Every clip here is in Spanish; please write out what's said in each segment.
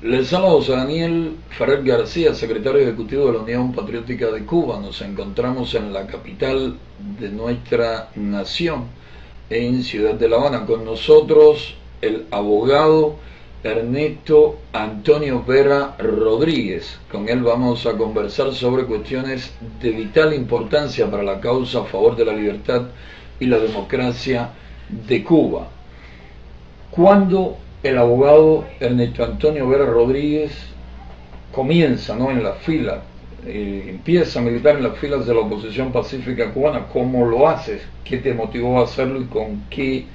Les saludo a Daniel Ferrer García, secretario ejecutivo de la Unión Patriótica de Cuba. Nos encontramos en la capital de nuestra nación, en Ciudad de La Habana. Con nosotros el abogado Ernesto Antonio Vera Rodríguez. Con él vamos a conversar sobre cuestiones de vital importancia para la causa a favor de la libertad y la democracia de Cuba. Cuando el abogado Ernesto Antonio Vera Rodríguez comienza, ¿no?, en la fila, empieza a militar en las filas de la oposición pacífica cubana, ¿cómo lo haces? ¿Qué te motivó a hacerlo y con qué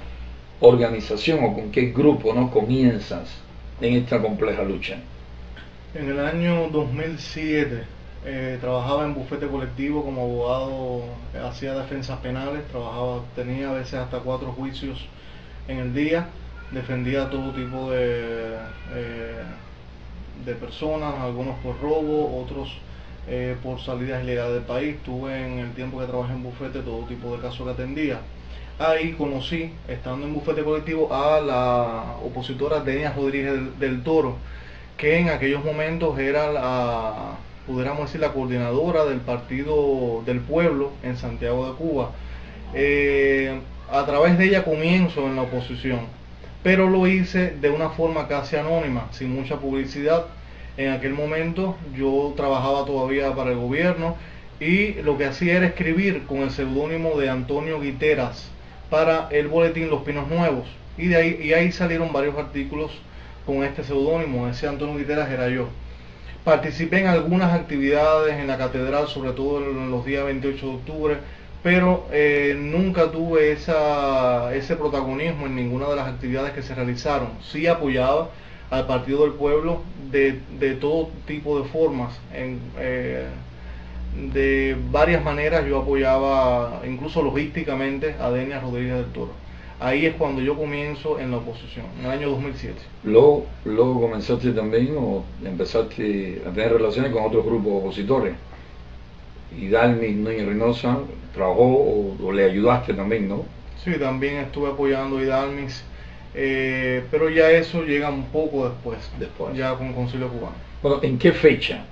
organización o con qué grupo, ¿no?, comienzas en esta compleja lucha? En el año 2007 trabajaba en bufete colectivo como abogado, hacía defensas penales, tenía a veces hasta 4 juicios en el día, defendía todo tipo de personas, algunos por robo, otros por salidas ilegales del país. Tuve, en el tiempo que trabajé en bufete, todo tipo de casos que atendía. Ahí conocí, estando en bufete colectivo, a la opositora Denia Rodríguez del Toro, que en aquellos momentos era pudiéramos decir, la coordinadora del Partido del Pueblo en Santiago de Cuba. A través de ella comienzo en la oposición, pero lo hice de una forma casi anónima, sin mucha publicidad. En aquel momento yo trabajaba todavía para el gobierno y lo que hacía era escribir con el seudónimo de Antonio Guiteras para el boletín Los Pinos Nuevos, y ahí salieron varios artículos con este seudónimo. Ese Antonio Guiteras era yo. Participé en algunas actividades en la catedral, sobre todo en los días 28 de octubre, pero nunca tuve ese protagonismo en ninguna de las actividades que se realizaron. Sí apoyaba al Partido del Pueblo de todo tipo de formas, de varias maneras. Yo apoyaba incluso logísticamente a Denia Rodríguez del Toro. Ahí es cuando yo comienzo en la oposición, en el año 2007. Luego comenzaste también, o empezaste a tener relaciones con otros grupos opositores. Hidalmi Núñez Reynosa trabajó o le ayudaste también, ¿no? Sí, también estuve apoyando a Hidalmis, pero ya eso llega un poco después. Ya con Concilio Cubano. Bueno, ¿en qué fecha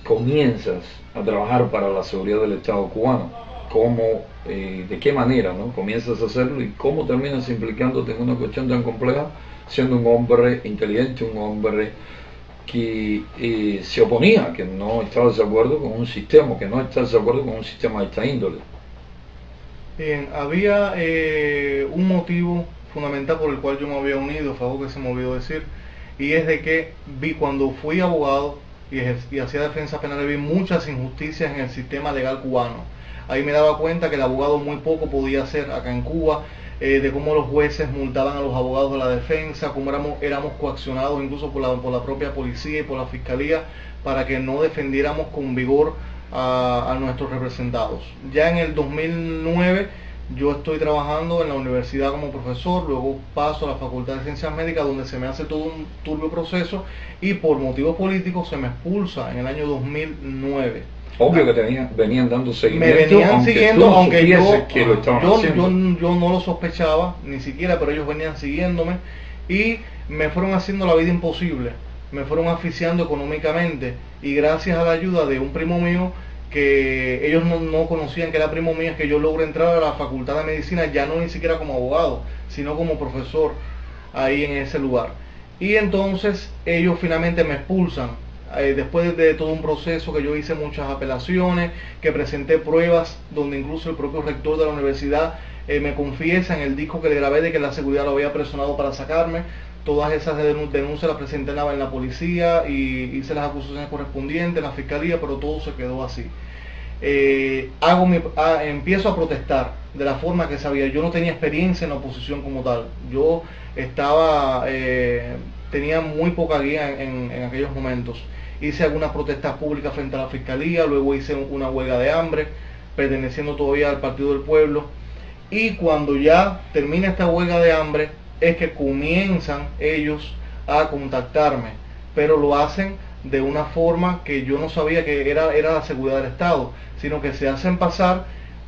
comienzas a trabajar para la seguridad del Estado cubano? ¿Cómo, de qué manera, ¿no?, comienzas a hacerlo y cómo terminas implicándote en una cuestión tan compleja, siendo un hombre inteligente, un hombre que se oponía, que no estaba de acuerdo con un sistema, que no está de acuerdo con un sistema de esta índole? Bien, había un motivo fundamental por el cual yo me había unido, fue algo que se me olvidó decir, y es de que cuando fui abogado y hacía defensa penal, vi muchas injusticias en el sistema legal cubano. Ahí me daba cuenta que el abogado muy poco podía hacer acá en Cuba, de cómo los jueces multaban a los abogados de la defensa, cómo éramos coaccionados incluso por la propia policía y por la fiscalía para que no defendiéramos con vigor a nuestros representados. Ya en el 2009 yo estoy trabajando en la universidad como profesor, luego paso a la Facultad de Ciencias Médicas, donde se me hace todo un turbio proceso y por motivos políticos se me expulsa en el año 2009. Obvio que venían dando seguimiento. Me venían siguiendo, aunque yo no lo sospechaba ni siquiera, pero ellos venían siguiéndome y me fueron haciendo la vida imposible, me fueron asfixiando económicamente, y gracias a la ayuda de un primo mío, que ellos no conocían que era primo mío, es que yo logré entrar a la Facultad de Medicina, ya no ni siquiera como abogado, sino como profesor ahí en ese lugar. Y entonces ellos finalmente me expulsan. Después de todo un proceso que yo hice muchas apelaciones, que presenté pruebas, donde incluso el propio rector de la universidad me confiesa en el disco que le grabé de que la seguridad lo había presionado para sacarme. Todas esas denuncias las presenté en la policía y hice las acusaciones correspondientes en la fiscalía, pero todo se quedó así. Empiezo a protestar de la forma que sabía. Yo no tenía experiencia en la oposición como tal. Yo tenía muy poca guía en aquellos momentos. Hice algunas protestas públicas frente a la fiscalía, luego hice una huelga de hambre, perteneciendo todavía al Partido del Pueblo, y cuando ya termina esta huelga de hambre es que comienzan ellos a contactarme, pero lo hacen de una forma que yo no sabía que era la seguridad del Estado, sino que se hacen pasar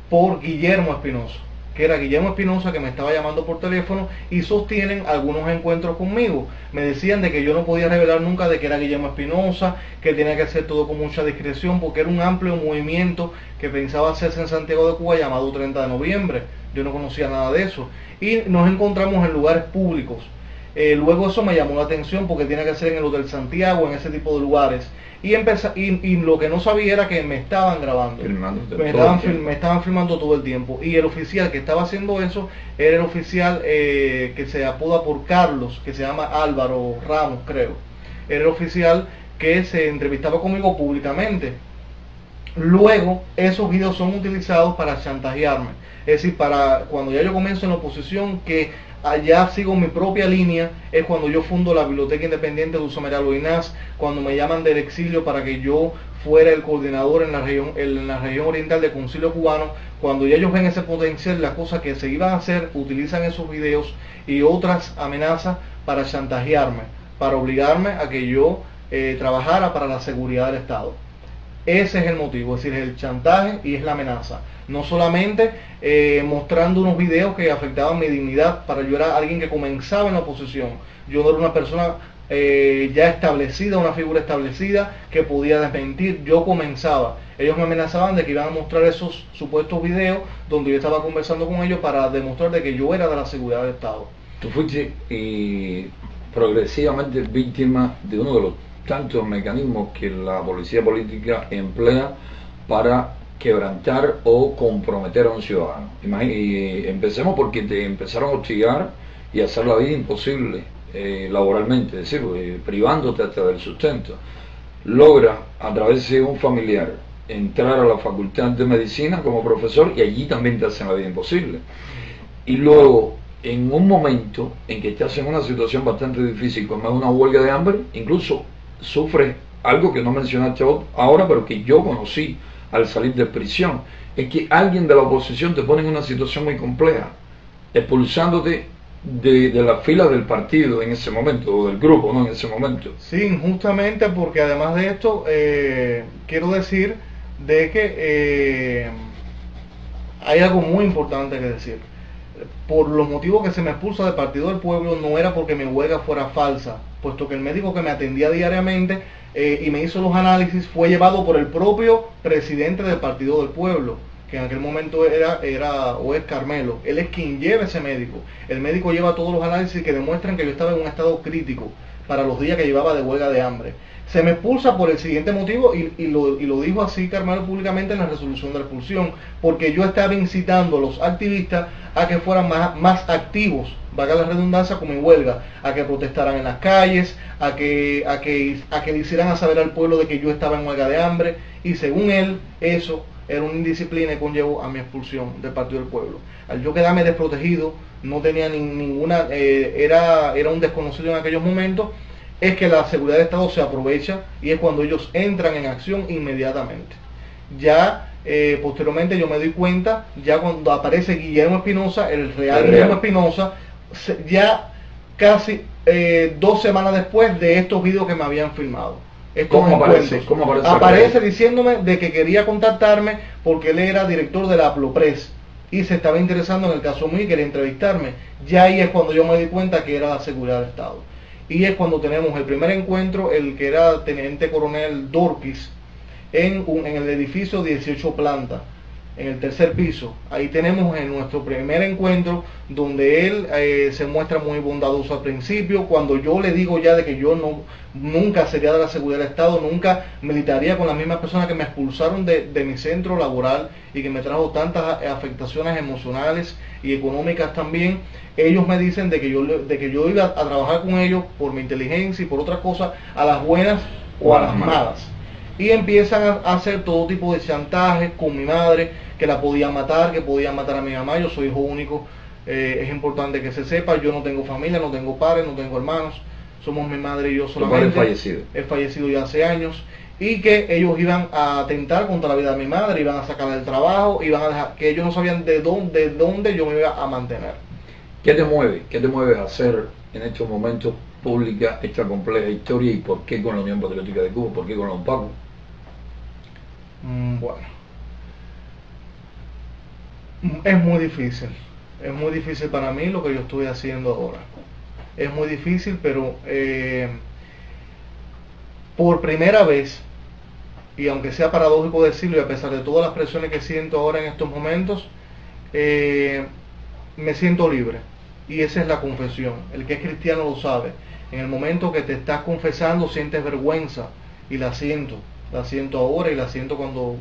por Guillermo Espinoso, que era Guillermo Espinosa, que me estaba llamando por teléfono y sostienen algunos encuentros conmigo. Me decían de que yo no podía revelar nunca de que era Guillermo Espinosa, que tenía que hacer todo con mucha discreción porque era un amplio movimiento que pensaba hacerse en Santiago de Cuba llamado 30 de noviembre. Yo no conocía nada de eso. Y nos encontramos en lugares públicos. Luego eso me llamó la atención porque tiene que ser en el Hotel Santiago, en ese tipo de lugares. Y lo que no sabía era que me estaban grabando, me estaban filmando todo el tiempo. Y el oficial que estaba haciendo eso era el oficial que se apoda por Carlos, que se llama Álvaro Ramos, creo. Era el oficial que se entrevistaba conmigo públicamente. Luego esos videos son utilizados para chantajearme, es decir, para cuando ya yo comienzo en la oposición, que allá sigo mi propia línea, es cuando yo fundo la Biblioteca Independiente de Uso María Loinás, cuando me llaman del exilio para que yo fuera el coordinador en la región oriental del Concilio Cubano. Cuando ya ellos ven ese potencial, las cosas que se iban a hacer, utilizan esos videos y otras amenazas para chantajearme, para obligarme a que yo trabajara para la seguridad del Estado. Ese es el motivo, es decir, es el chantaje y es la amenaza. No solamente mostrando unos videos que afectaban mi dignidad, para yo era alguien que comenzaba en la oposición. Yo no era una persona ya establecida, una figura establecida que podía desmentir. Yo comenzaba. Ellos me amenazaban de que iban a mostrar esos supuestos videos donde yo estaba conversando con ellos para demostrar de que yo era de la seguridad del Estado. Tú fuiste progresivamente víctima de uno de los tantos mecanismos que la policía política emplea para quebrantar o comprometer a un ciudadano. Empecemos porque te empezaron a hostigar y a hacer la vida imposible laboralmente, es decir, privándote hasta del sustento. Logra a través de un familiar entrar a la facultad de medicina como profesor y allí también te hacen la vida imposible. Y luego, en un momento en que estás en una situación bastante difícil, como es una huelga de hambre, incluso sufres algo que no mencionaste ahora, pero que yo conocí al salir de prisión, es que alguien de la oposición te pone en una situación muy compleja, expulsándote de la fila del partido en ese momento, o del grupo, ¿no? En ese momento. Sí, justamente porque además de esto, quiero decir de que hay algo muy importante que decir. Por los motivos que se me expulsa del Partido del Pueblo no era porque mi huelga fuera falsa, puesto que el médico que me atendía diariamente y me hizo los análisis fue llevado por el propio presidente del Partido del Pueblo, que en aquel momento era o es Carmelo. Él es quien lleva ese médico. El médico lleva todos los análisis que demuestran que yo estaba en un estado crítico para los días que llevaba de huelga de hambre. Se me expulsa por el siguiente motivo y lo dijo así Carmelo públicamente en la resolución de la expulsión, porque yo estaba incitando a los activistas a que fueran más activos, valga la redundancia, con mi huelga, a que protestaran en las calles, a que le hicieran a saber al pueblo de que yo estaba en huelga de hambre, y según él, eso era una indisciplina y conllevó a mi expulsión del Partido del Pueblo. Al yo quedarme desprotegido, no tenía ninguna, era un desconocido en aquellos momentos, es que la seguridad del Estado se aprovecha y es cuando ellos entran en acción inmediatamente. Ya posteriormente yo me doy cuenta, ya cuando aparece Guillermo Espinosa, el real Guillermo Espinosa, ya casi 2 semanas después de estos videos que me habían filmado. ¿Cómo aparece? Aparece diciéndome de que quería contactarme porque él era director de la Aplopres y se estaba interesando en el caso mío y quería entrevistarme. Ya ahí es cuando yo me di cuenta que era la seguridad del Estado. Y es cuando tenemos el primer encuentro, el que era teniente coronel Dorquis, en el edificio 18 plantas, en el 3er piso. Ahí tenemos en nuestro primer encuentro, donde él se muestra muy bondadoso al principio, cuando yo le digo ya de que yo nunca sería de la seguridad del Estado, nunca militaría con las mismas personas que me expulsaron de mi centro laboral y que me trajo tantas afectaciones emocionales y económicas también. Ellos me dicen de que yo iba a trabajar con ellos por mi inteligencia y por otras cosas, a las buenas o a las malas. Y empiezan a hacer todo tipo de chantajes con mi madre, que la podían matar, que podían matar a mi mamá. Yo soy hijo único, es importante que se sepa, yo no tengo familia, no tengo padres, no tengo hermanos, somos mi madre y yo solamente. ¿Tu padre fallecido? He fallecido ya hace años. Y que ellos iban a atentar contra la vida de mi madre, iban a sacarla del trabajo, iban a dejar, que ellos no sabían de dónde yo me iba a mantener. ¿Qué te mueve? ¿Qué te mueve a hacer en estos momentos pública esta compleja historia y por qué con la Unión Patriótica de Cuba? ¿Por qué con la UNPACU? Bueno, Es muy difícil para mí lo que yo estoy haciendo ahora. Es muy difícil, pero por primera vez, y aunque sea paradójico decirlo, y a pesar de todas las presiones que siento ahora en estos momentos, me siento libre. Y esa es la confesión. El que es cristiano lo sabe. En el momento que te estás confesando sientes vergüenza, y la siento ahora y la siento cuando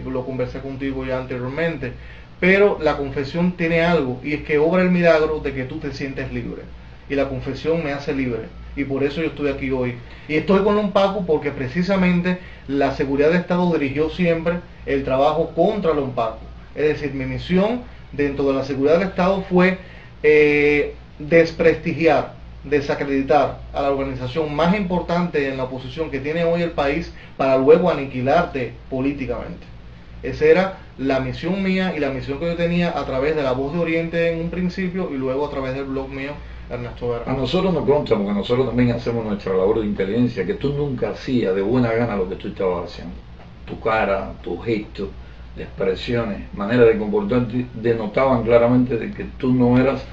lo conversé contigo ya anteriormente. Pero la confesión tiene algo, y es que obra el milagro de que tú te sientes libre. Y la confesión me hace libre, y por eso yo estoy aquí hoy. Y estoy con Lompacu porque precisamente la seguridad de Estado dirigió siempre el trabajo contra Lompacu. Es decir, mi misión dentro de la seguridad del Estado fue desprestigiar, desacreditar a la organización más importante en la oposición que tiene hoy el país, para luego aniquilarte políticamente. Esa era la misión mía y la misión que yo tenía a través de La Voz de Oriente en un principio, y luego a través del blog mío, Ernesto Vera. A nosotros nos consta, porque nosotros también hacemos nuestra labor de inteligencia, que tú nunca hacías de buena gana lo que tú estabas haciendo. Tu cara, tus gestos, expresiones, manera de comportarte denotaban claramente de que tú no eras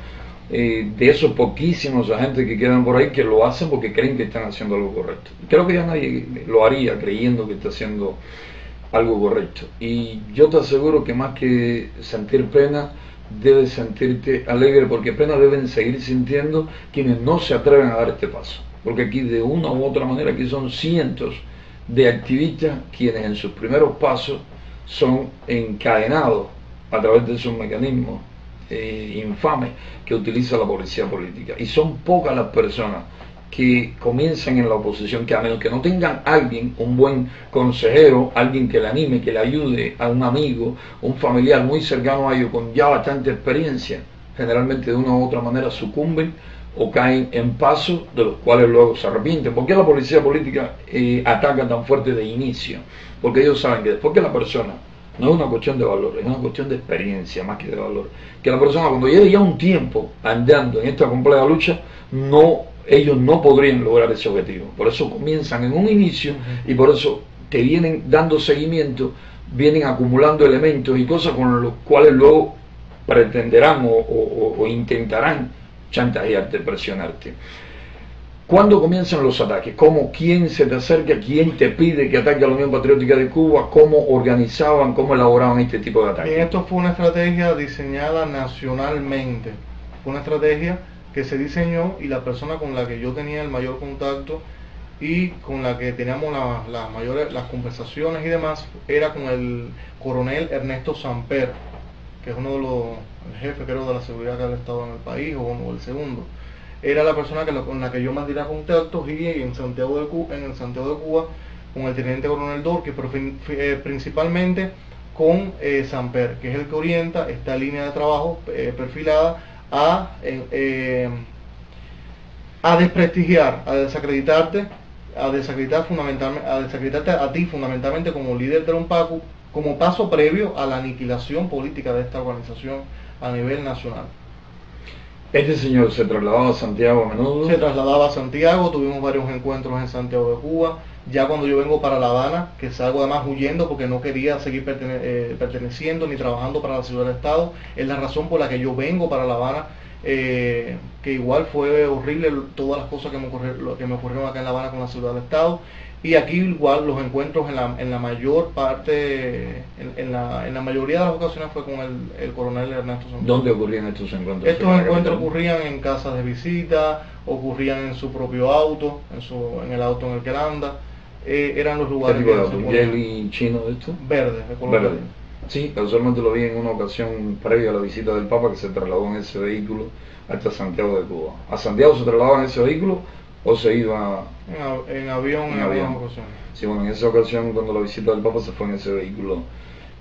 de esos poquísimos agentes que quedan por ahí que lo hacen porque creen que están haciendo algo correcto. Creo que ya nadie lo haría creyendo que está haciendo algo correcto. Y yo te aseguro que más que sentir pena, debes sentirte alegre, porque pena deben seguir sintiendo quienes no se atreven a dar este paso. Porque aquí de una u otra manera, aquí son cientos de activistas quienes en sus primeros pasos son encadenados a través de esos mecanismos infames que utiliza la policía política. Y son pocas las personas que comienzan en la oposición, que a menos que no tengan alguien, un buen consejero, alguien que le anime, que le ayude, a un amigo, un familiar muy cercano a ellos con ya bastante experiencia, generalmente de una u otra manera sucumben o caen en pasos de los cuales luego se arrepienten. ¿Por qué la policía política ataca tan fuerte de inicio? Porque ellos saben que después que la persona, no es una cuestión de valor, es una cuestión de experiencia más que de valor, que la persona cuando lleve ya un tiempo andando en esta compleja lucha, ellos no podrían lograr ese objetivo. Por eso comienzan en un inicio y por eso te vienen dando seguimiento, vienen acumulando elementos y cosas con los cuales luego pretenderán o intentarán chantajearte, presionarte. ¿Cuándo comienzan los ataques? ¿Quién se te acerca? ¿Quién te pide que ataque a la Unión Patriótica de Cuba? ¿Cómo organizaban, cómo elaboraban este tipo de ataques? Bien, esto fue una estrategia diseñada nacionalmente. Fue una estrategia que se diseñó, y la persona con la que yo tenía el mayor contacto y con la que teníamos las conversaciones y demás, era con el coronel Ernesto Samper, que es uno de los jefes, creo, de la seguridad que ha estado en el país, o el segundo. Era la persona con la que yo más diera contactos, y en Santiago de Cuba con el teniente coronel Dorque, pero principalmente con Samper, que es el que orienta esta línea de trabajo perfilada a desprestigiar, a desacreditarte, a desacreditarte a ti fundamentalmente como líder de Lompacu, como paso previo a la aniquilación política de esta organización a nivel nacional. ¿Este señor se trasladaba a Santiago a menudo? Se trasladaba a Santiago, tuvimos varios encuentros en Santiago de Cuba. Ya cuando yo vengo para La Habana, que salgo además huyendo porque no quería seguir perteneciendo ni trabajando para la ciudad del Estado, es la razón por la que yo vengo para La Habana, que igual fue horrible todas las cosas que me ocurrieron acá en La Habana con la ciudad del Estado. Y aquí igual los encuentros en la mayor parte, en la mayoría de las ocasiones fue con el coronel Ernesto Samper. ¿Dónde ocurrían estos encuentros? Estos encuentros ocurrían en casas de visita, ocurrían en su propio auto, en el auto en el que él anda. Eran los lugares. ¿Qué tipo de auto? ¿Un Jelly chino de esto? Verde, de color verde. Sí, casualmente lo vi en una ocasión previa a la visita del Papa, que se trasladó en ese vehículo hasta Santiago de Cuba. ¿A Santiago se trasladaba en ese vehículo o se iba en avión en algunas ocasiones? Sí, bueno, en esa ocasión cuando la visita del Papa se fue en ese vehículo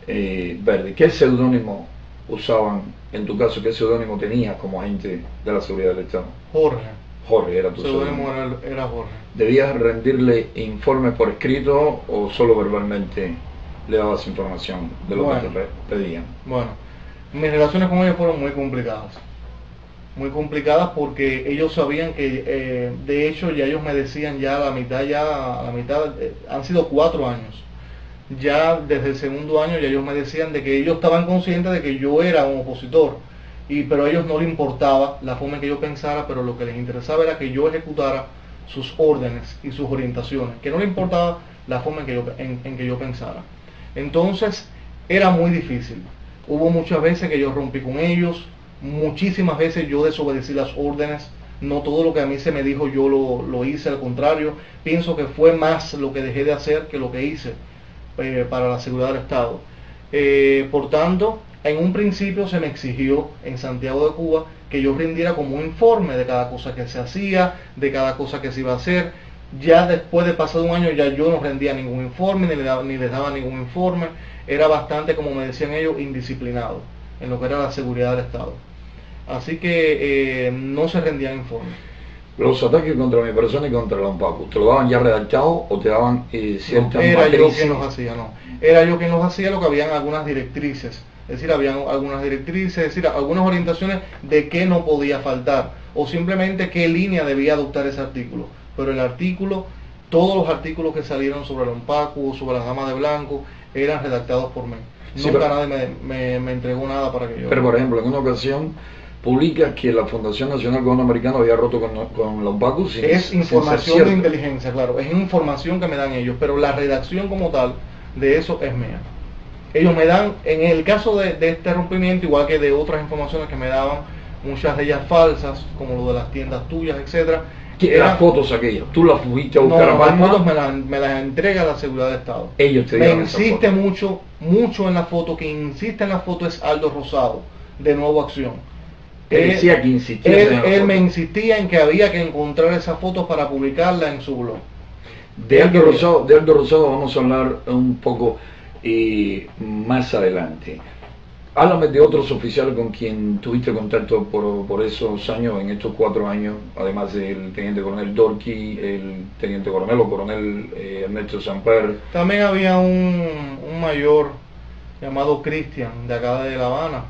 verde. ¿Qué seudónimo usaban en tu caso? ¿Qué seudónimo tenías como agente de la seguridad del Estado? Jorge era tu seudónimo. Era Jorge. ¿Debías rendirle informes por escrito o solo verbalmente le dabas información de lo que te pedían? Bueno, mis relaciones con ellos fueron muy complicadas. Muy complicadas porque ellos sabían que, de hecho, ya ellos me decían a la mitad, han sido 4 años ya desde el segundo año ya ellos me decían de que ellos estaban conscientes de que yo era un opositor, pero a ellos no les importaba la forma en que yo pensara, pero lo que les interesaba era que yo ejecutara sus órdenes y sus orientaciones, que no les importaba la forma en que yo pensara. Entonces era muy difícil. Hubo muchas veces que yo rompí con ellos, muchísimas veces yo desobedecí las órdenes, no todo lo que a mí se me dijo yo lo hice, al contrario, pienso que fue más lo que dejé de hacer que lo que hice para la seguridad del Estado. Por tanto, en un principio se me exigió en Santiago de Cuba que yo rindiera como un informe de cada cosa que se hacía, de cada cosa que se iba a hacer. Ya después de pasado un año ya yo no rendía ningún informe, ni les daba ningún informe. Era bastante, como me decían ellos, indisciplinado en lo que era la seguridad del Estado. Así que no se rendían informes. Los ataques contra mi persona y contra la UNPACU, ¿te lo daban ya redactado o te daban ciertas no, era matrices? yo quien los hacía, no. Era yo quien los hacía, lo que habían algunas directrices. Es decir, habían algunas directrices, es decir, algunas orientaciones de qué no podía faltar, o simplemente qué línea debía adoptar ese artículo. Pero el artículo, todos los artículos que salieron sobre la UNPACU, sobre las damas de blanco, eran redactados por mí. Sí, Nunca pero, nadie me entregó nada para que yo... Pero por ejemplo, en una ocasión publica que la Fundación Nacional Cubano Americano había roto con la UNPACU es información de inteligencia, claro, es información que me dan ellos, pero la redacción como tal de eso es mía. Ellos me dan, en el caso de este rompimiento, igual que de otras informaciones que me daban, muchas de ellas falsas, como lo de las tiendas tuyas, etcétera. Las fotos aquellas, tú las fuiste a buscar. No, las fotos me las entrega la seguridad del Estado. Ellos te me insiste mucho en la foto, que insiste en la foto es Aldo Rosado, de Nuevo Acción. Decía que insistía. Él me insistía en que había que encontrar esas fotos para publicarla en su blog. De Aldo Rosado vamos a hablar un poco más adelante. Háblame de otros oficiales con quien tuviste contacto por esos años, en estos 4 años, además del teniente coronel Dorqui, el teniente coronel o coronel Ernesto Samper. También había un mayor llamado Cristian, de acá de La Habana,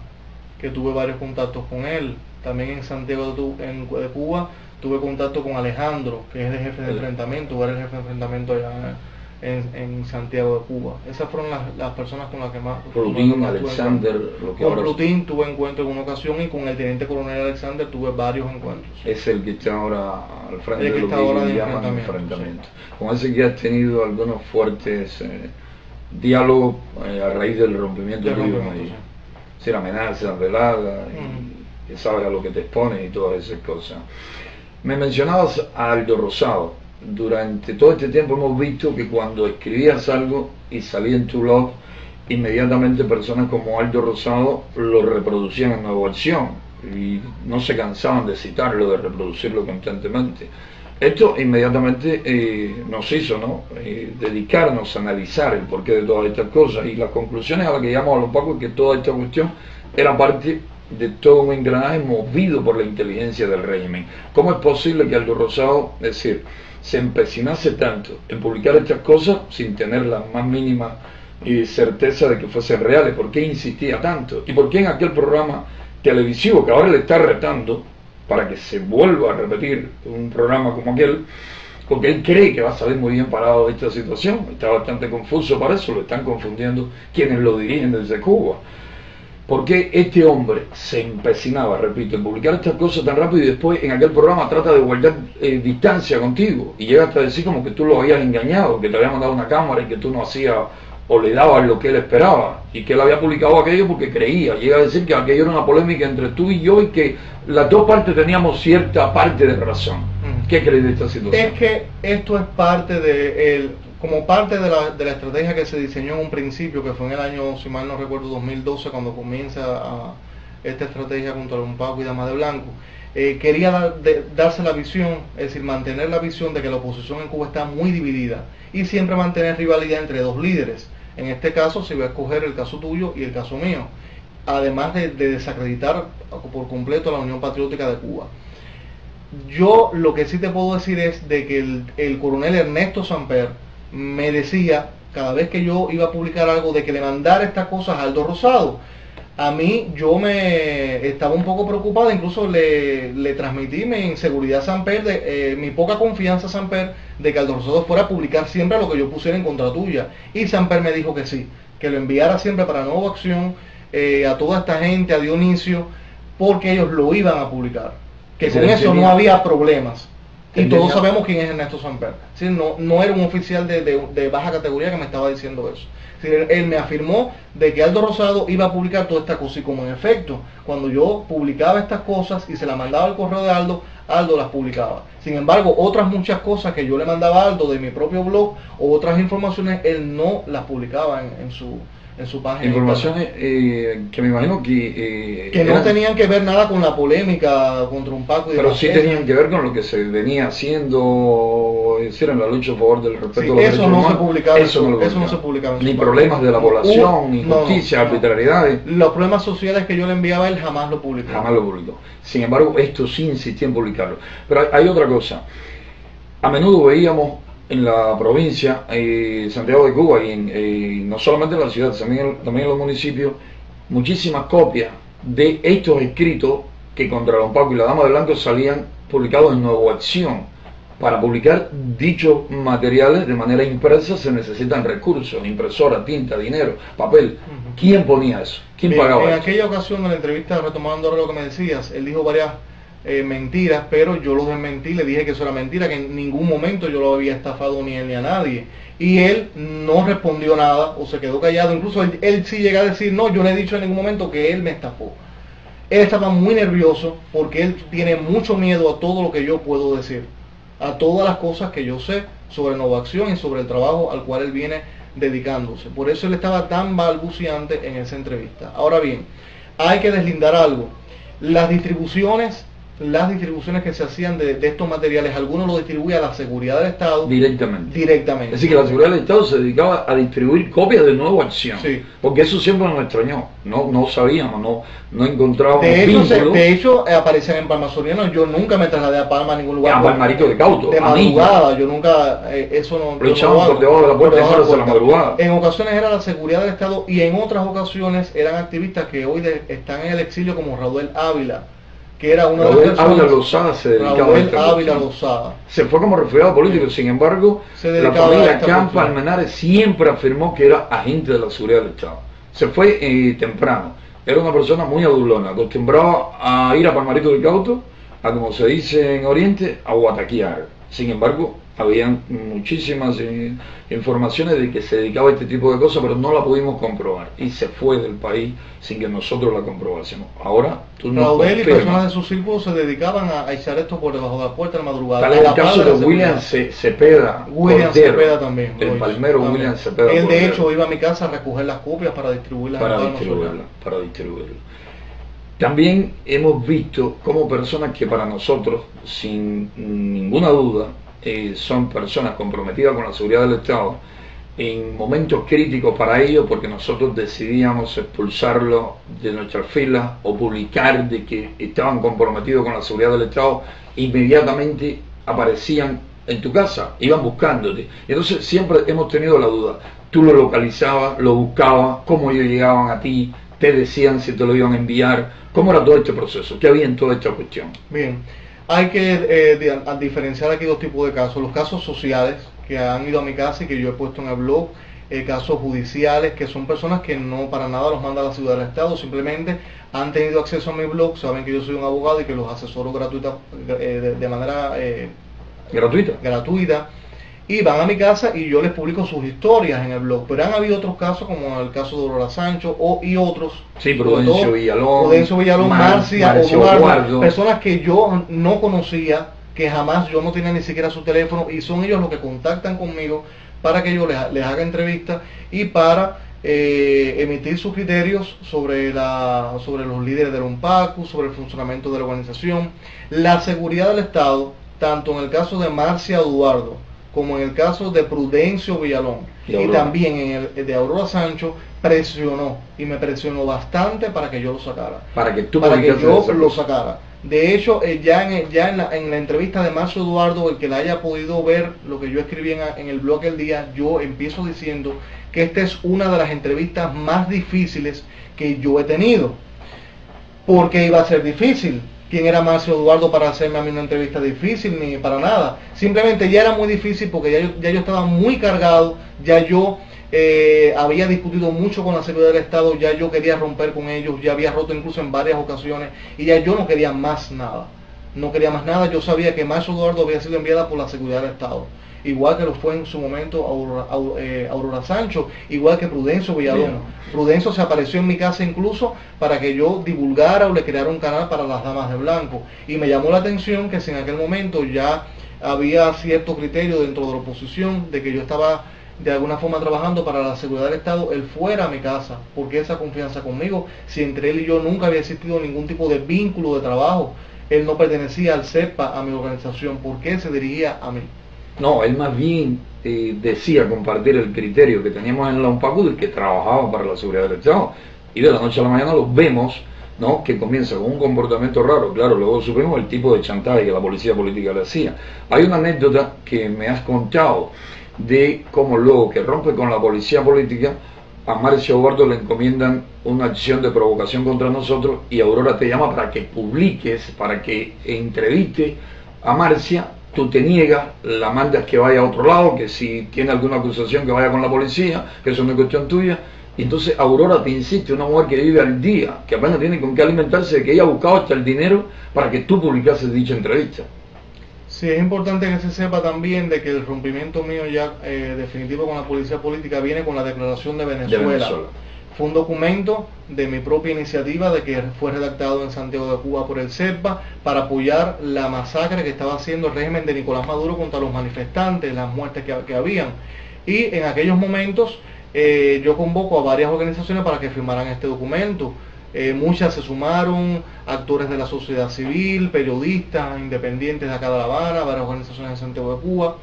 que tuve varios contactos con él. También en Santiago de Cuba tuve contacto con Alejandro, que es el jefe de enfrentamiento, era el jefe de enfrentamiento allá en Santiago de Cuba. Esas fueron las personas con las que más... Plutín, Alexander... Con Plutín tuve encuentro en una ocasión y con el teniente coronel Alexander tuve varios encuentros. Es el que está ahora al frente de lo que ellos llaman enfrentamiento. Sí. Con ese que has tenido algunos fuertes diálogos a raíz del rompimiento tuyo. Sin amenazas, veladas, que sabes a lo que te expones y todas esas cosas. Me mencionabas a Aldo Rosado. Durante todo este tiempo hemos visto que cuando escribías algo y salía en tu blog, inmediatamente personas como Aldo Rosado lo reproducían en Nueva Acción y no se cansaban de citarlo, de reproducirlo constantemente. Esto inmediatamente nos hizo, ¿no? Dedicarnos a analizar el porqué de todas estas cosas, y las conclusiones a las que llegamos a los pocos es que toda esta cuestión era parte de todo un engranaje movido por la inteligencia del régimen. ¿Cómo es posible que Aldo Rosado, es decir, se empecinase tanto en publicar estas cosas sin tener la más mínima certeza de que fuesen reales? ¿Por qué insistía tanto? ¿Y por qué en aquel programa televisivo que ahora le está retando para que se vuelva a repetir un programa como aquel, porque él cree que va a salir muy bien parado de esta situación? Está bastante confuso para eso, lo están confundiendo quienes lo dirigen desde Cuba. ¿Por qué este hombre se empecinaba, repito, en publicar estas cosas tan rápido y después en aquel programa trata de guardar distancia contigo y llega hasta decir como que tú lo habías engañado, que te había mandado una cámara y que tú no hacías o le dabas lo que él esperaba, y que él había publicado aquello porque creía? Llega a decir que aquello era una polémica entre tú y yo y que las dos partes teníamos cierta parte de razón. ¿Qué crees de esta situación? Es que esto es parte de como parte de la estrategia que se diseñó en un principio, que fue en el año, si mal no recuerdo, 2012, cuando comienza esta estrategia contra el UNPACU y Damas de Blanco. Quería darse la visión, es decir, mantener la visión de que la oposición en Cuba está muy dividida y siempre mantener rivalidad entre dos líderes. En este caso se iba a escoger el caso tuyo y el caso mío, además de desacreditar por completo a la Unión Patriótica de Cuba. Yo lo que sí te puedo decir es de que el coronel Ernesto Samper me decía, cada vez que yo iba a publicar algo, de que le mandara estas cosas a Aldo Rosado. A mí yo me estaba un poco preocupada, incluso le transmití mi inseguridad a Samper, mi poca confianza a Samper de que Aldo Rosado fuera a publicar siempre lo que yo pusiera en contra tuya. Y Samper me dijo que sí, que lo enviara siempre para Nueva Acción, a toda esta gente, a Dionisio, porque ellos lo iban a publicar. Que con eso no había problemas. Y todos sabemos quién es Ernesto Samper. ¿Sí? No era un oficial de baja categoría que me estaba diciendo eso. ¿Sí? Él me afirmó de que Aldo Rosado iba a publicar toda esta cosa, y como en efecto, cuando yo publicaba estas cosas y se las mandaba al correo de Aldo, Aldo las publicaba. Sin embargo, otras muchas cosas que yo le mandaba a Aldo de mi propio blog o otras informaciones, él no las publicaba en su página. Informaciones que me imagino que no tenían que ver nada con la polémica contra un Paco. Pero sí tenían que ver con lo que se venía haciendo, en la lucha a favor del respeto a los derechos humanos. Eso no se publicaba. Ni problemas de la población, ni justicia, arbitrariedades. Los problemas sociales que yo le enviaba a él jamás lo publicó. Jamás lo publicó. Sin embargo, esto sí insistía en publicarlo. Pero hay otra cosa. A menudo veíamos en la provincia, Santiago de Cuba, y no solamente en la ciudad, también en los municipios, muchísimas copias de estos escritos que contra Don Paco y la Dama de Blanco salían publicados en Nueva Acción. Para publicar dichos materiales de manera impresa se necesitan recursos, impresora, tinta, dinero, papel. ¿Quién ponía eso? ¿Quién pagaba eso? En aquella ocasión, en la entrevista, retomando ahora lo que me decías, él dijo varias mentiras, pero yo lo desmentí, le dije que eso era mentira, que en ningún momento yo lo había estafado ni él ni a nadie. Y él no respondió nada o se quedó callado. Incluso él sí llega a decir, no, yo no he dicho en ningún momento que él me estafó. Él estaba muy nervioso porque él tiene mucho miedo a todo lo que yo puedo decir, a todas las cosas que yo sé sobre Nueva Acción y sobre el trabajo al cual él viene dedicándose. Por eso él estaba tan balbuceante en esa entrevista. Ahora bien, hay que deslindar algo. Las distribuciones que se hacían de estos materiales, algunos lo distribuía a la seguridad del Estado directamente. Es decir, que la seguridad del Estado se dedicaba a distribuir copias de Nueva Acción. Sí. Porque eso siempre nos extrañó. No sabíamos, no encontrábamos vínculos. De hecho, aparecían en Palma Soriano. Yo nunca me trasladé a Palma a ningún lugar. A Palmarito de Cauto. De madrugada, yo nunca, eso no. Lo echábamos por debajo de la puerta de la madrugada. En ocasiones era la seguridad del Estado y en otras ocasiones eran activistas que hoy están en el exilio, como Raúl Ávila, que era uno de los Ávila Lozada se dedicaba a esta Ávila Lozada. Se fue como refugiado político, sin embargo, la familia Campo Almenares siempre afirmó que era agente de la seguridad del Estado. Se fue temprano. Era una persona muy adulona, acostumbraba a ir a Palmarito de Cauto, a como se dice en Oriente, a guataquear. Sin embargo, habían muchísimas informaciones de que se dedicaba a este tipo de cosas, pero no la pudimos comprobar y se fue del país sin que nosotros la comprobásemos. Ahora tú no Raúl y personas de su círculo se dedicaban a echar esto por debajo de la puerta de la madrugada. Tal es el caso de William Cepeda. William Cepeda también. El palmero también. William Cepeda. Él de hecho iba a mi casa a recoger las copias para distribuirlas. Para distribuirlas. También hemos visto como personas que para nosotros, sin ninguna duda, son personas comprometidas con la seguridad del Estado, en momentos críticos para ellos, porque nosotros decidíamos expulsarlos de nuestras filas o publicar de que estaban comprometidos con la seguridad del Estado, inmediatamente aparecían en tu casa, iban buscándote. Entonces siempre hemos tenido la duda, tú lo localizabas, lo buscabas, cómo ellos llegaban a ti, te decían si te lo iban a enviar, cómo era todo este proceso, qué había en toda esta cuestión. Bien. Hay que diferenciar aquí dos tipos de casos. Los casos sociales que han ido a mi casa y que yo he puesto en el blog, casos judiciales, que son personas que no para nada los manda la ciudad del Estado, simplemente han tenido acceso a mi blog, saben que yo soy un abogado y que los asesoro de manera gratuita, y van a mi casa y yo les publico sus historias en el blog. Pero han habido otros casos, como el caso de Aurora Sancho y otros. Sí, Prudencio Villalón, Marcia, Eduardo, personas que yo no conocía, que jamás yo no tenía ni siquiera su teléfono, y son ellos los que contactan conmigo para que yo les haga entrevistas y para emitir sus criterios sobre los líderes del UNPACU, sobre el funcionamiento de la organización, la seguridad del Estado, tanto en el caso de Marcia Eduardo como en el caso de Prudencio Villalón y también en el de Aurora Sancho, me presionó bastante para que yo lo sacara. Para que yo lo sacara. De hecho, en la entrevista de Marcio Eduardo, el que la haya podido ver lo que yo escribí en el blog el día, yo empiezo diciendo que esta es una de las entrevistas más difíciles que yo he tenido. ¿Por qué iba a ser difícil? ¿Quién era Marcio Eduardo para hacerme a mí una entrevista difícil? Ni para nada. Simplemente ya era muy difícil porque ya yo estaba muy cargado, ya yo había discutido mucho con la seguridad del Estado, ya yo quería romper con ellos, ya había roto incluso en varias ocasiones y ya yo no quería más nada. No quería más nada, yo sabía que Marcio Eduardo había sido enviada por la seguridad del Estado. Igual que lo fue en su momento Aurora Sancho, igual que Prudencio Villalón. Prudencio se apareció en mi casa incluso para que yo divulgara o le creara un canal para las damas de blanco. Y me llamó la atención que si en aquel momento ya había cierto criterio dentro de la oposición de que yo estaba de alguna forma trabajando para la seguridad del Estado, él fuera a mi casa. ¿Por qué esa confianza conmigo? Si entre él y yo nunca había existido ningún tipo de vínculo de trabajo, él no pertenecía al CEPA, a mi organización, ¿por qué se dirigía a mí? No, él más bien decía compartir el criterio que teníamos en la UNPACUD, que trabajaba para la seguridad del Estado, y de la noche a la mañana los vemos, ¿no?, que comienza con un comportamiento raro. Claro, luego supimos el tipo de chantaje que la policía política le hacía. Hay una anécdota que me has contado de cómo luego que rompe con la policía política, a Marcio Eduardo le encomiendan una acción de provocación contra nosotros y Aurora te llama para que publiques, para que entreviste a Marcia. Tú te niegas, la mandas que vaya a otro lado, que si tiene alguna acusación que vaya con la policía, que eso no es cuestión tuya. Y entonces Aurora te insiste, una mujer que vive al día, que apenas tiene con qué alimentarse, de que ella ha buscado hasta el dinero para que tú publicases dicha entrevista. Sí, es importante que se sepa también de que el rompimiento mío ya definitivo con la policía política viene con la declaración de Venezuela. Fue un documento de mi propia iniciativa, de que fue redactado en Santiago de Cuba por el CEPA para apoyar la masacre que estaba haciendo el régimen de Nicolás Maduro contra los manifestantes, las muertes que habían. Y en aquellos momentos yo convoco a varias organizaciones para que firmaran este documento. Muchas se sumaron, actores de la sociedad civil, periodistas independientes de acá de La Habana, varias organizaciones de Santiago de Cuba.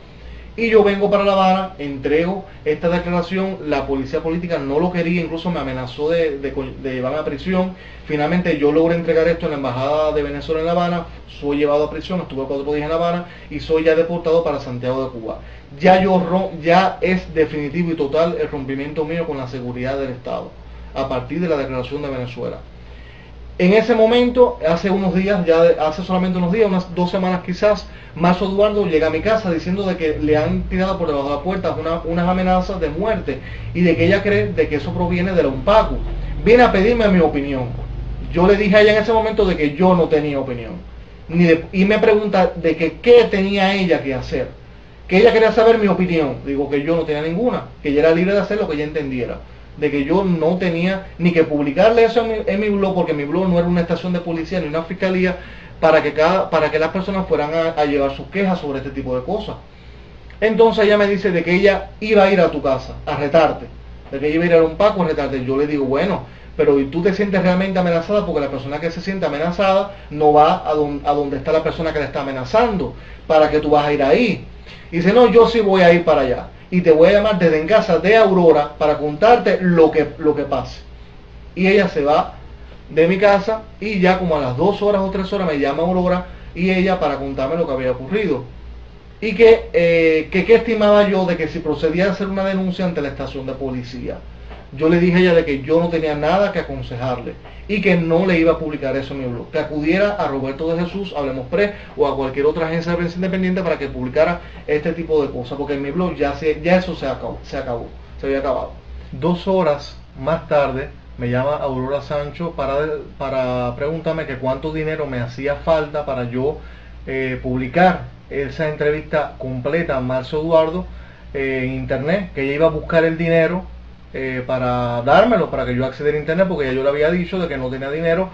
Y yo vengo para La Habana, entrego esta declaración, la policía política no lo quería, incluso me amenazó de llevarme a prisión. Finalmente yo logré entregar esto en la embajada de Venezuela en La Habana, soy llevado a prisión, estuve 4 días en La Habana y soy ya deportado para Santiago de Cuba. Ya es definitivo y total el rompimiento mío con la seguridad del Estado, a partir de la declaración de Venezuela. En ese momento, hace unos días, hace solamente unos días, unas 2 semanas quizás, Marcio Eduardo llega a mi casa diciendo de que le han tirado por debajo de la puerta unas amenazas de muerte y de que ella cree de que eso proviene de la UNPACU. Viene a pedirme mi opinión. Yo le dije a ella en ese momento de que yo no tenía opinión. Y me pregunta de que qué tenía ella que hacer. Que ella quería saber mi opinión. Digo que yo no tenía ninguna, que ella era libre de hacer lo que ella entendiera. De que yo no tenía ni que publicarle eso en mi blog, porque mi blog no era una estación de policía ni una fiscalía para que las personas fueran a llevar sus quejas sobre este tipo de cosas. Entonces ella me dice de que ella iba a ir a tu casa a retarte, de que ella iba a ir a un Paco a retarte. Yo le digo, bueno, pero ¿y tú te sientes realmente amenazada? Porque la persona que se siente amenazada no va a donde está la persona que le está amenazando, para que tú vas a ir ahí. Y dice, no, yo sí voy a ir para allá. Y te voy a llamar desde en casa de Aurora para contarte lo que pase. Y ella se va de mi casa y ya como a las 2 horas o 3 horas me llama Aurora y ella para contarme lo que había ocurrido. Y que estimaba yo de que si procedía a hacer una denuncia ante la estación de policía. Yo le dije a ella de que yo no tenía nada que aconsejarle y que no le iba a publicar eso en mi blog, que acudiera a Roberto de Jesús, Hablemos Pre o a cualquier otra agencia de prensa independiente para que publicara este tipo de cosas, porque en mi blog ya eso se había acabado. 2 horas más tarde me llama Aurora Sancho para preguntarme que cuánto dinero me hacía falta para yo publicar esa entrevista completa a Marcio Eduardo en internet, que ella iba a buscar el dinero para dármelo, para que yo accediera a internet, porque ya yo le había dicho de que no tenía dinero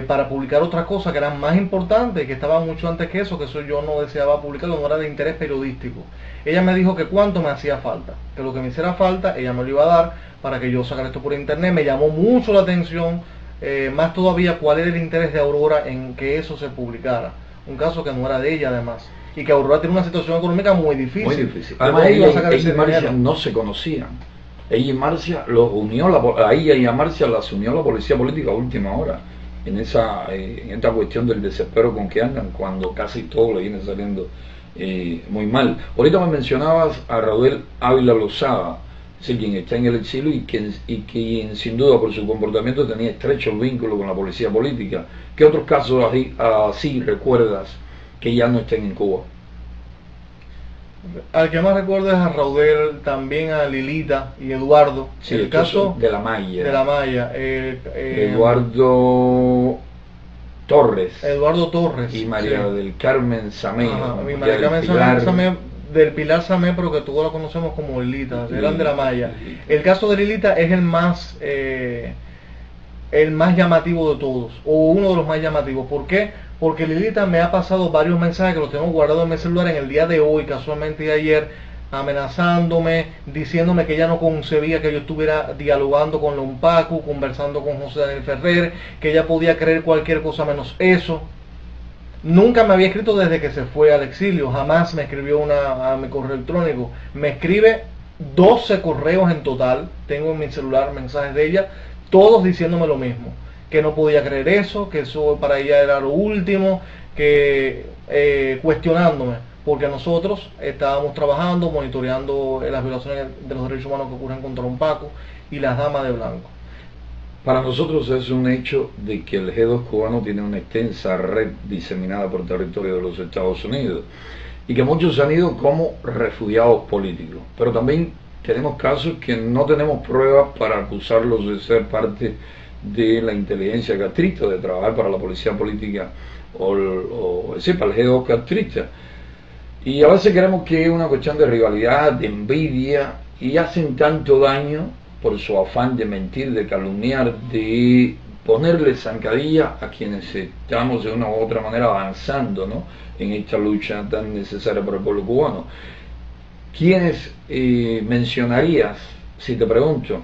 para publicar otras cosas que eran más importantes, que estaban mucho antes que eso yo no deseaba publicarlo, no era de interés periodístico. Ella me dijo que cuánto me hacía falta, que lo que me hiciera falta ella me lo iba a dar para que yo sacara esto por internet. Me llamó mucho la atención, más todavía cuál era el interés de Aurora en que eso se publicara, un caso que no era de ella además, y que Aurora tiene una situación económica muy difícil. Muy difícil. Además ella y Marcia no se conocían. Ella y Marcia los unió, a ella y a Marcia las unió la policía política a última hora, en esta cuestión del desespero con que andan, cuando casi todo le viene saliendo muy mal. Ahorita me mencionabas a Raúl Ávila Lozada, Sí, quien está en el exilio y quien sin duda por su comportamiento tenía estrechos vínculos con la policía política. ¿Qué otros casos así recuerdas que ya no estén en Cuba? Al que más recuerdo es a Raudel, también a Lilita y Eduardo. Sí, El caso de la Maya. de la Maya. Eduardo Torres. Y María Sí. del Carmen Samé. Ajá, mi María María del Carmen Pilar. Samé, del Pilar Samé, pero que todos la conocemos como Lilita, eran de la Maya. Lilita. El caso de Lilita es el más llamativo de todos, o uno de los más llamativos. ¿Por qué? Porque Lilita me ha pasado varios mensajes que los tengo guardados en mi celular en el día de hoy, casualmente de ayer, amenazándome, diciéndome que ella no concebía que yo estuviera dialogando con Lompacu, conversando con José Daniel Ferrer, que ella podía creer cualquier cosa menos eso. Nunca me había escrito desde que se fue al exilio, jamás me escribió a mi correo electrónico. Me escribe 12 correos en total, tengo en mi celular mensajes de ella, todos diciéndome lo mismo, que no podía creer eso, que eso para ella era lo último, que cuestionándome, porque nosotros estábamos trabajando, monitoreando las violaciones de los derechos humanos que ocurren contra Lompacu y las damas de blanco. Para nosotros es un hecho de que el G2 cubano tiene una extensa red diseminada por territorio de los Estados Unidos y que muchos han ido como refugiados políticos, pero también tenemos casos que no tenemos pruebas para acusarlos de ser parte de la inteligencia castrista, de trabajar para la policía política o para el G2 castrista. Y a veces creemos que es una cuestión de rivalidad, de envidia, y hacen tanto daño por su afán de mentir, de calumniar, de ponerle zancadilla a quienes estamos de una u otra manera avanzando, ¿no?, en esta lucha tan necesaria para el pueblo cubano. ¿Quiénes mencionarías, si te pregunto,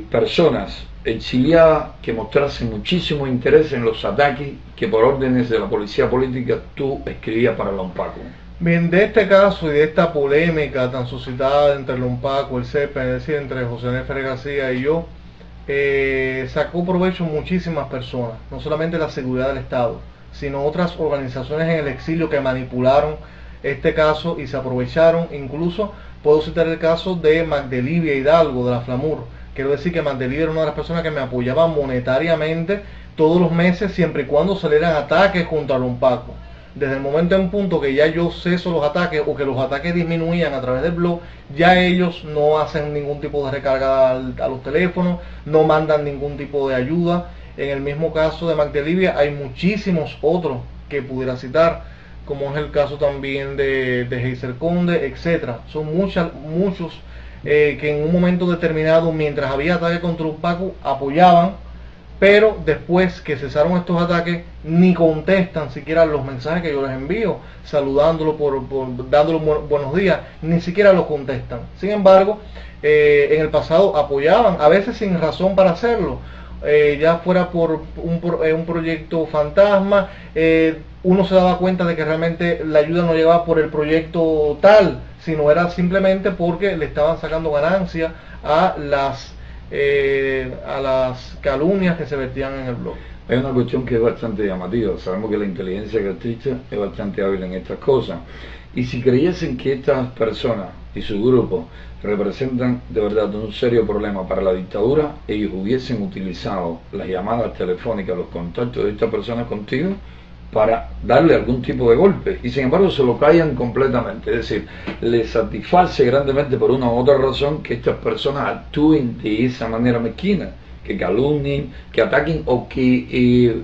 personas exiliadas que mostrasen muchísimo interés en los ataques que por órdenes de la policía política tú escribías para Lompacu? Bien, de este caso y de esta polémica tan suscitada entre Lompacu, el CEPE, es decir, entre José Daniel Ferrer García y yo, sacó provecho muchísimas personas, no solamente la seguridad del Estado, sino otras organizaciones en el exilio que manipularon este caso y se aprovecharon. Incluso puedo citar el caso de Magdelivia Hidalgo, de la Flamur. Quiero decir que Magdelivia era una de las personas que me apoyaba monetariamente todos los meses, siempre y cuando salieran ataques contra Lompacu. Desde el momento en punto que ya yo ceso los ataques o que los ataques disminuían a través del blog, ya ellos no hacen ningún tipo de recarga a los teléfonos, no mandan ningún tipo de ayuda. En el mismo caso de Magdelivia hay muchísimos otros que pudiera citar, como es el caso también de Heiser Conde, etcétera. Son muchos que en un momento determinado, mientras había ataques contra Lompacu, apoyaban, pero después que cesaron estos ataques, ni contestan siquiera los mensajes que yo les envío, saludándolo, dándole buenos días, ni siquiera los contestan. Sin embargo, en el pasado apoyaban, a veces sin razón para hacerlo, ya fuera por un proyecto fantasma, uno se daba cuenta de que realmente la ayuda no llegaba por el proyecto tal, sino era simplemente porque le estaban sacando ganancia a las calumnias que se vertían en el blog. Hay una cuestión que es bastante llamativa. Sabemos que la inteligencia castrista es bastante hábil en estas cosas. Y si creyesen que estas personas y su grupo representan de verdad un serio problema para la dictadura, ellos hubiesen utilizado las llamadas telefónicas, los contactos de estas personas contigo para darle algún tipo de golpe, y sin embargo se lo callan completamente. Es decir, les satisface grandemente por una u otra razón que estas personas actúen de esa manera mezquina, que calumnien, que ataquen o que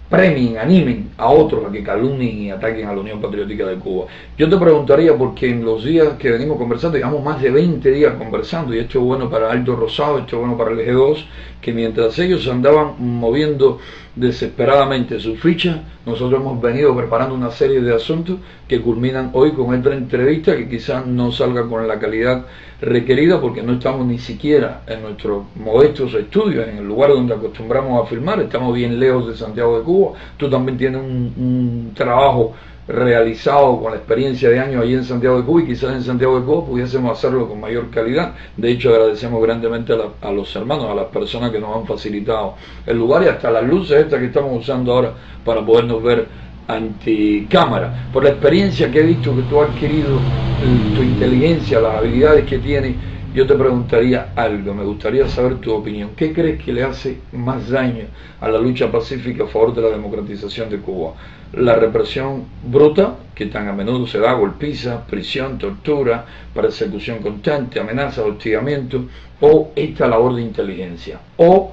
premien, animen a otros a que calumnien y ataquen a la Unión Patriótica de Cuba. Yo te preguntaría, porque en los días que venimos conversando, llevamos más de 20 días conversando, y esto es bueno para Alto Rosado, esto es bueno para el G2, que mientras ellos andaban moviendo desesperadamente sus fichas, nosotros hemos venido preparando una serie de asuntos que culminan hoy con esta entrevista, que quizás no salga con la calidad requerida porque no estamos ni siquiera en nuestros modestos estudios, en el lugar donde acostumbramos a filmar, estamos bien lejos de Santiago de Cuba. Tú también tienes un trabajo realizado con la experiencia de años allí en Santiago de Cuba, y quizás en Santiago de Cuba pudiésemos hacerlo con mayor calidad. De hecho, agradecemos grandemente a los hermanos, a las personas que nos han facilitado el lugar, y hasta las luces estas que estamos usando ahora para podernos ver ante cámara. Por la experiencia que he visto que tú has adquirido, tu inteligencia, las habilidades que tienes, yo te preguntaría algo, me gustaría saber tu opinión. ¿Qué crees que le hace más daño a la lucha pacífica a favor de la democratización de Cuba? ¿La represión bruta, que tan a menudo se da, golpiza, prisión, tortura, persecución constante, amenazas, hostigamiento, o esta labor de inteligencia? ¿O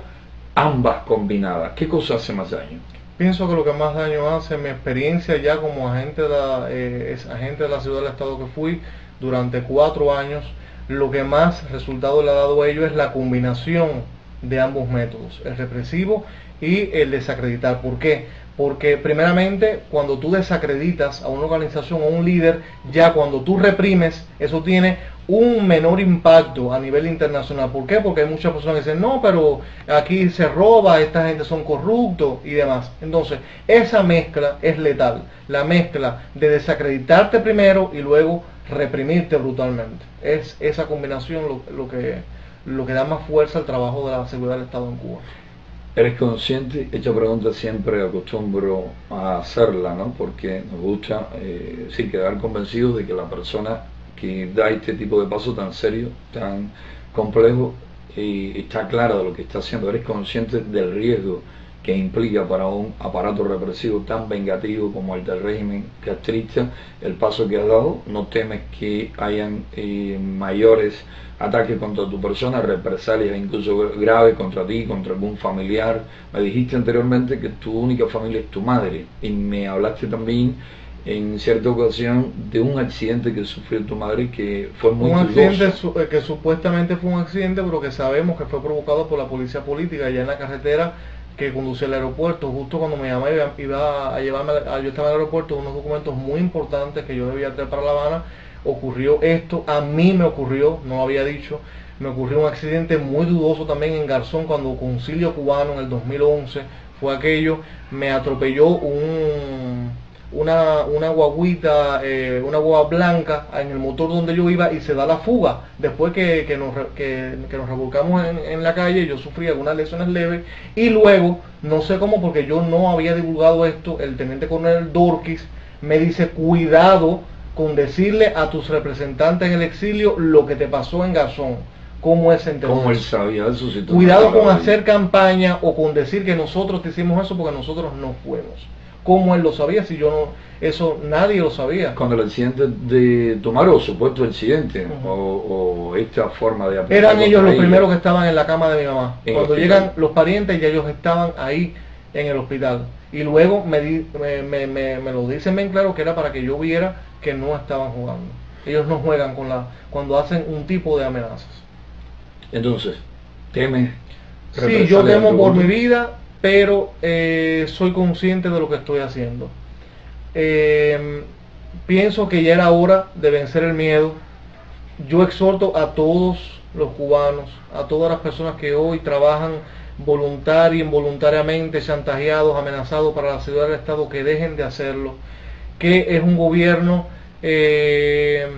ambas combinadas? ¿Qué cosa hace más daño? Pienso que lo que más daño hace, mi experiencia ya como agente agente de la ciudad del estado que fui durante 4 años, lo que más resultado le ha dado a ello es la combinación de ambos métodos, el represivo y el desacreditar. ¿Por qué? Porque primeramente cuando tú desacreditas a una organización o a un líder, ya cuando tú reprimes, eso tiene un menor impacto a nivel internacional. ¿Por qué? Porque hay muchas personas que dicen, no, pero aquí se roba, esta gente son corruptos y demás. Entonces, esa mezcla es letal, la mezcla de desacreditarte primero y luego reprimirte brutalmente. Es esa combinación lo que da más fuerza al trabajo de la seguridad del Estado en Cuba. ¿Eres consciente? Esta pregunta siempre acostumbro a hacerla, ¿no? Porque nos gusta quedar convencidos de que la persona que da este tipo de paso tan serio, tan complejo, está clara de lo que está haciendo. ¿Eres consciente del riesgo que implica para un aparato represivo tan vengativo como el del régimen castrista el paso que has dado? ¿No temes que hayan mayores ataques contra tu persona, represalias incluso graves contra ti, contra algún familiar? Me dijiste anteriormente que tu única familia es tu madre, y me hablaste también en cierta ocasión de un accidente que sufrió tu madre que fue muy Un dudoso. accidente que supuestamente fue un accidente, pero que sabemos que fue provocado por la policía política allá en la carretera que conducía al aeropuerto. Justo cuando me llamé iba a llevarme, yo estaba en el aeropuerto, unos documentos muy importantes que yo debía traer para La Habana. Ocurrió esto, a mí me ocurrió, no lo había dicho, me ocurrió un accidente muy dudoso también en Garzón cuando Concilio Cubano en el 2011 fue aquello. Me atropelló una guaguita, una guagua blanca en el motor donde yo iba, y se da la fuga. Después que nos revolcamos en la calle, yo sufrí algunas lesiones leves, y luego, no sé cómo, porque yo no había divulgado esto, el teniente coronel Dorquis me dice, cuidado con decirle a tus representantes en el exilio lo que te pasó en Garzón. ¿Cómo él se enteró? ¿Cómo él sabía eso? Si Cuidado con hacer campaña o con decir que nosotros te hicimos eso porque nosotros no fuimos. ¿Cómo él lo sabía si yo no? Eso nadie lo sabía. Cuando el accidente de tu madre, o supuesto accidente, o esta forma de aplicar. Eran ellos los primeros que estaban en la cama de mi mamá. Cuando llegan los parientes, ya ellos estaban ahí en el hospital. Y luego me lo dicen bien claro que era para que yo viera que no estaban jugando. Ellos no juegan cuando hacen un tipo de amenazas. Entonces, ¿temes? Sí, yo temo por mi vida, pero soy consciente de lo que estoy haciendo. Pienso que ya era hora de vencer el miedo. Yo exhorto a todos los cubanos, a todas las personas que hoy trabajan voluntaria e involuntariamente, chantajeados, amenazados para la seguridad del Estado, que dejen de hacerlo, que es un gobierno que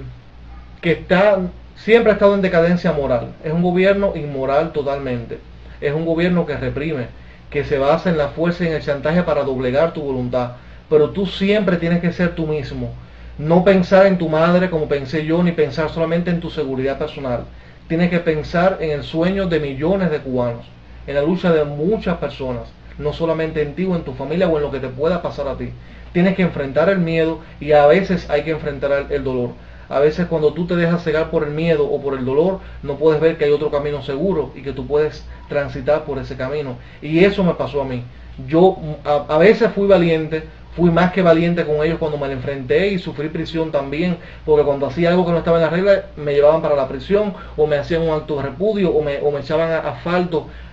siempre ha estado en decadencia moral, es un gobierno inmoral totalmente, es un gobierno que reprime, que se basa en la fuerza y en el chantaje para doblegar tu voluntad, pero tú siempre tienes que ser tú mismo, no pensar en tu madre como pensé yo, ni pensar solamente en tu seguridad personal, tienes que pensar en el sueño de millones de cubanos, en la lucha de muchas personas, no solamente en ti o en tu familia o en lo que te pueda pasar a ti. Tienes que enfrentar el miedo, y a veces hay que enfrentar el dolor. A veces cuando tú te dejas cegar por el miedo o por el dolor, no puedes ver que hay otro camino seguro y que tú puedes transitar por ese camino. Y eso me pasó a mí. Yo a veces fui valiente, fui más que valiente con ellos cuando me enfrenté, y sufrí prisión también, porque cuando hacía algo que no estaba en la regla, me llevaban para la prisión, o me hacían un acto de repudio, o me echaban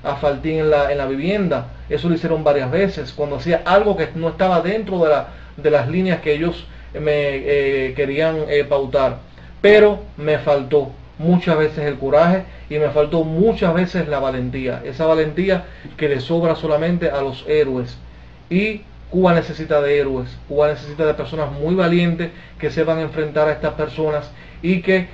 asfaltín en la vivienda. Eso lo hicieron varias veces, cuando hacía algo que no estaba dentro de las líneas que ellos me querían pautar. Pero me faltó muchas veces el coraje, y me faltó muchas veces la valentía, esa valentía que le sobra solamente a los héroes. Y Cuba necesita de héroes, Cuba necesita de personas muy valientes que sepan enfrentar a estas personas y que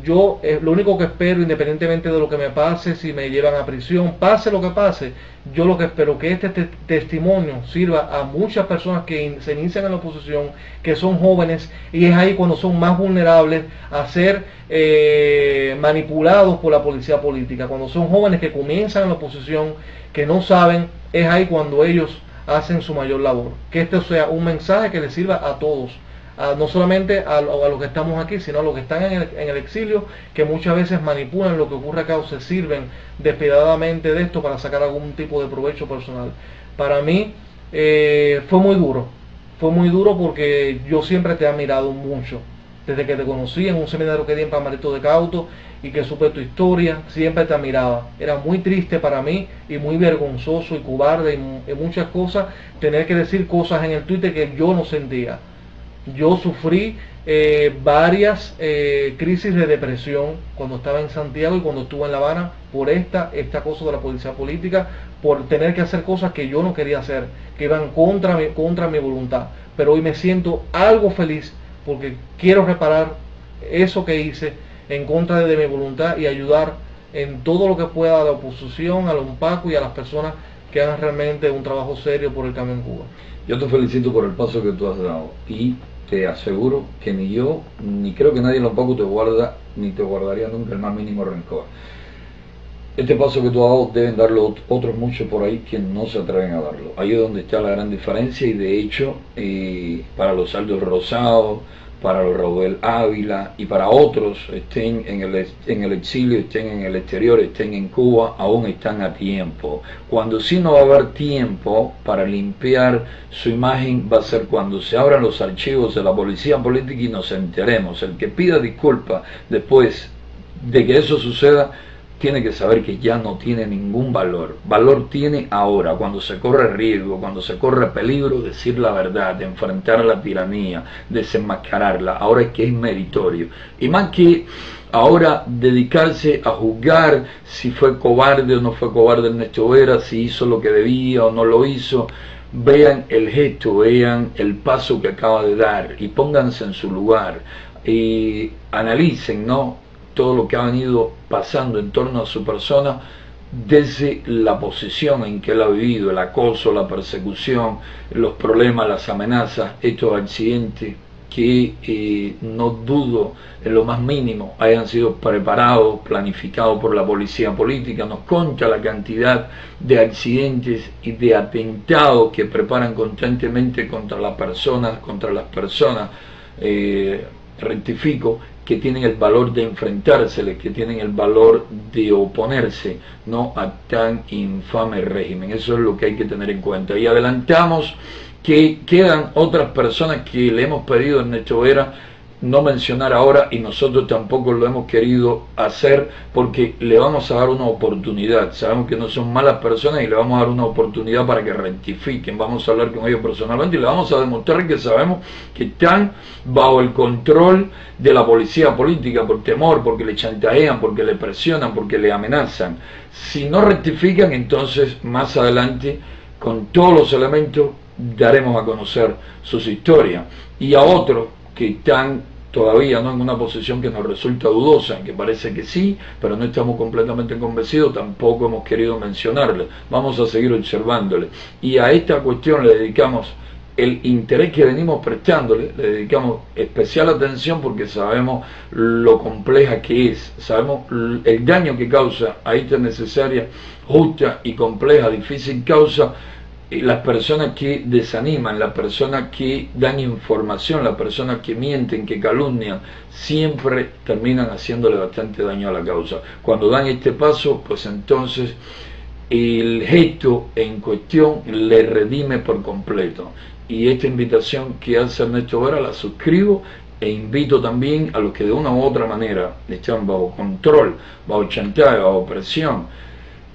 yo lo único que espero, independientemente de lo que me pase, si me llevan a prisión, pase lo que pase, yo lo que espero que este testimonio sirva a muchas personas que se inician en la oposición, que son jóvenes, y es ahí cuando son más vulnerables a ser manipulados por la policía política. Cuando son jóvenes que comienzan en la oposición, que no saben, es ahí cuando ellos hacen su mayor labor. Que este sea un mensaje que les sirva a todos, no solamente a los que estamos aquí, sino a los que están en el exilio, que muchas veces manipulan lo que ocurre acá o se sirven despiadadamente de esto para sacar algún tipo de provecho personal. Para mí fue muy duro porque yo siempre te he admirado mucho. Desde que te conocí en un seminario que di en Palmarito de Cauto y que supe tu historia, siempre te admiraba. Era muy triste para mí y muy vergonzoso y cobarde y muchas cosas tener que decir cosas en el Twitter que yo no sentía. Yo sufrí varias crisis de depresión cuando estaba en Santiago y cuando estuve en La Habana por esta cosa de la policía política, por tener que hacer cosas que yo no quería hacer, que iban contra mi voluntad. Pero hoy me siento algo feliz porque quiero reparar eso que hice en contra de mi voluntad y ayudar en todo lo que pueda a la oposición, a los UNPACO y a las personas que hagan realmente un trabajo serio por el cambio en Cuba. Yo te felicito por el paso que tú has dado y te aseguro que ni yo, ni creo que nadie en los UNPACO te guarda, ni te guardaría nunca el más mínimo rencor. Este paso que tú has dado deben darlo otros muchos por ahí que no se atreven a darlo. Ahí es donde está la gran diferencia y de hecho para los Aldos Rosados, para los Raúl Ávila y para otros estén en el exilio, estén en el exterior, estén en Cuba, aún están a tiempo. Cuando sí no va a haber tiempo para limpiar su imagen va a ser cuando se abran los archivos de la policía política y nos enteremos. El que pida disculpas después de que eso suceda tiene que saber que ya no tiene ningún valor. Valor tiene ahora, cuando se corre riesgo, cuando se corre peligro, decir la verdad, de enfrentar a la tiranía, desenmascararla. Ahora es que es meritorio. Y más que ahora dedicarse a juzgar si fue cobarde o no fue cobarde Ernesto Vera, si hizo lo que debía o no lo hizo, vean el gesto, vean el paso que acaba de dar y pónganse en su lugar y analicen, ¿no?, todo lo que ha venido pasando en torno a su persona desde la posición en que él ha vivido, el acoso, la persecución, los problemas, las amenazas, estos accidentes que no dudo en lo más mínimo hayan sido preparados, planificados por la policía política. Nos consta la cantidad de accidentes y de atentados que preparan constantemente contra las personas, rectifico, que tienen el valor de enfrentárseles, que tienen el valor de oponerse, ¿no?, a tan infame régimen. Eso es lo que hay que tener en cuenta. Y adelantamos que quedan otras personas que le hemos pedido a Ernesto Vera no mencionar ahora y nosotros tampoco lo hemos querido hacer porque le vamos a dar una oportunidad. Sabemos que no son malas personas y le vamos a dar una oportunidad para que rectifiquen. Vamos a hablar con ellos personalmente y le vamos a demostrar que sabemos que están bajo el control de la policía política por temor, porque le chantajean, porque le presionan, porque le amenazan. Si no rectifican, entonces más adelante con todos los elementos daremos a conocer sus historias. Y a otros que están todavía no en una posición que nos resulta dudosa, en que parece que sí, pero no estamos completamente convencidos, tampoco hemos querido mencionarle. Vamos a seguir observándole. Y a esta cuestión le dedicamos el interés que venimos prestándole, le dedicamos especial atención porque sabemos lo compleja que es, sabemos el daño que causa a esta necesaria, justa y compleja, difícil causa, las personas que desaniman, las personas que dan información, las personas que mienten, que calumnian, siempre terminan haciéndole bastante daño a la causa. Cuando dan este paso, pues entonces el gesto en cuestión le redime por completo. Y esta invitación que hace Ernesto Vera la suscribo e invito también a los que de una u otra manera están bajo control, bajo chantaje, bajo presión,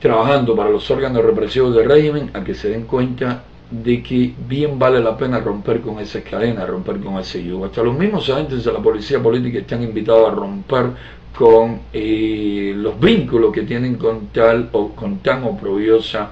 trabajando para los órganos represivos del régimen, a que se den cuenta de que bien vale la pena romper con esas cadenas, romper con ese yugo. Hasta los mismos agentes de la policía política están invitados a romper con los vínculos que tienen con tan oprobiosa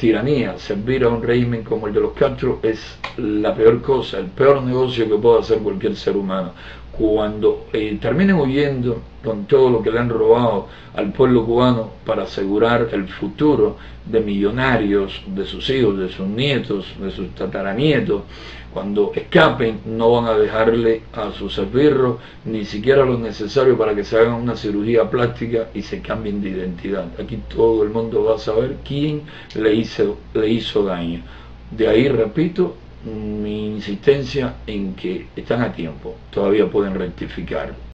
tiranía. Servir a un régimen como el de los Castro es la peor cosa, el peor negocio que puede hacer cualquier ser humano. Cuando terminen huyendo con todo lo que le han robado al pueblo cubano para asegurar el futuro de millonarios, de sus hijos, de sus nietos, de sus tataranietos, cuando escapen no van a dejarle a sus esbirros ni siquiera lo necesario para que se hagan una cirugía plástica y se cambien de identidad. Aquí todo el mundo va a saber quién le hizo daño. De ahí, repito, mi insistencia en que están a tiempo, todavía pueden rectificar.